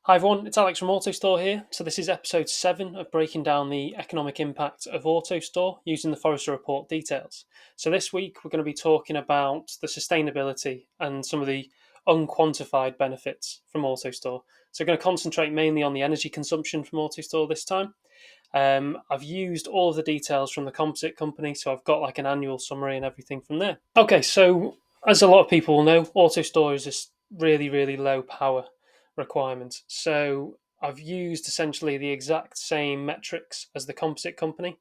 Hi everyone, it's Alex from AutoStore here. So this is episode 7 of breaking down the economic impact of AutoStore using the Forrester report details. So this week we're going to be talking about the sustainability and some of the unquantified benefits from AutoStore. So we're going to concentrate mainly on the energy consumption from AutoStore this time. I've used all of the details from the composite company, so I've got like an annual summary and everything from there. Okay, so as a lot of people will know, AutoStore is this really, really low power requirement. So I've used essentially the exact same metrics as the composite company.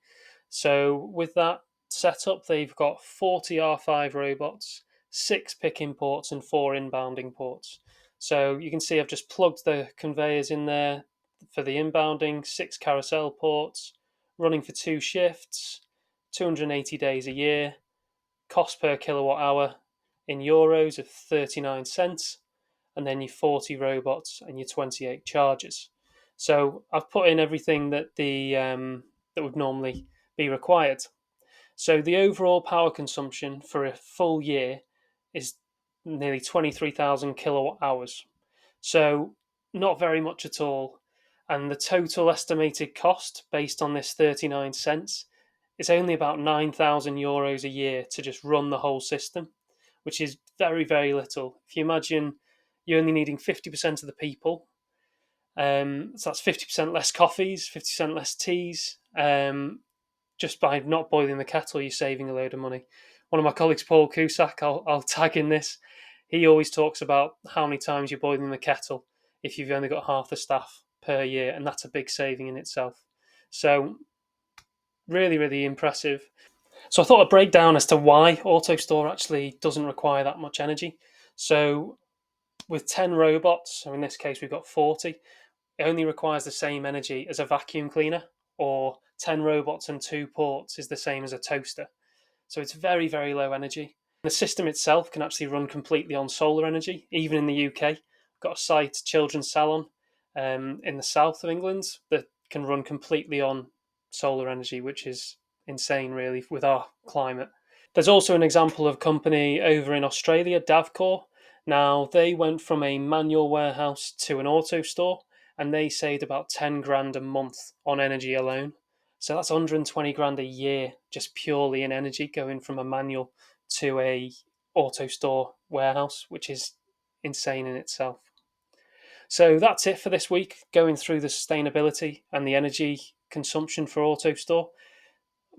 So with that setup, they've got 40 R5 robots, 6 pick imports, and 4 inbounding ports. So you can see I've just plugged the conveyors in there for the inbounding, 6 carousel ports, running for 2 shifts, 280 days a year, cost per kilowatt hour in euros of 39 cents, and then your 40 robots and your 28 chargers. So I've put in everything that would normally be required. So the overall power consumption for a full year is nearly 23,000 kilowatt hours. So not very much at all. And the total estimated cost based on this 39 cents is only about €9,000 a year to just run the whole system, which is very, very little. If you imagine you're only needing 50% of the people, so that's 50% less coffees, 50% less teas. Just by not boiling the kettle, you're saving a load of money. One of my colleagues, Paul Cusack, I'll tag in this. He always talks about how many times you're boiling the kettle if you've only got half the staff per year, and that's a big saving in itself. So really, really impressive. So I thought I'd break down as to why AutoStore actually doesn't require that much energy. So with 10 robots, so in this case we've got 40, it only requires the same energy as a vacuum cleaner, or 10 robots and 2 ports is the same as a toaster. So it's very, very low energy. The system itself can actually run completely on solar energy, even in the UK. We've got a site, Children's Salon, in the south of England that can run completely on solar energy, which is insane, really, with our climate. There's also an example of a company over in Australia, Davcor. Now, they went from a manual warehouse to an auto store, and they saved about 10 grand a month on energy alone. So that's 120 grand a year just purely in energy going from a manual to a auto store warehouse, which is insane in itself. So that's it for this week, going through the sustainability and the energy consumption for AutoStore.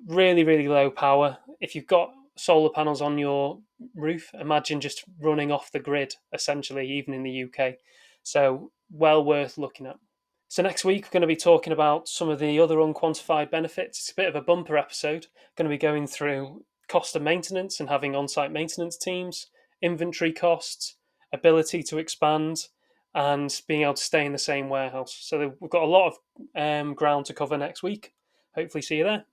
Really, really low power. If you've got solar panels on your roof, imagine just running off the grid, essentially, even in the UK. So, well worth looking at. So, next week, we're going to be talking about some of the other unquantified benefits. It's a bit of a bumper episode. Going to be going through cost of maintenance and having on site maintenance teams, inventory costs, ability to expand, and being able to stay in the same warehouse. So, we've got a lot of ground to cover next week. Hopefully, see you there.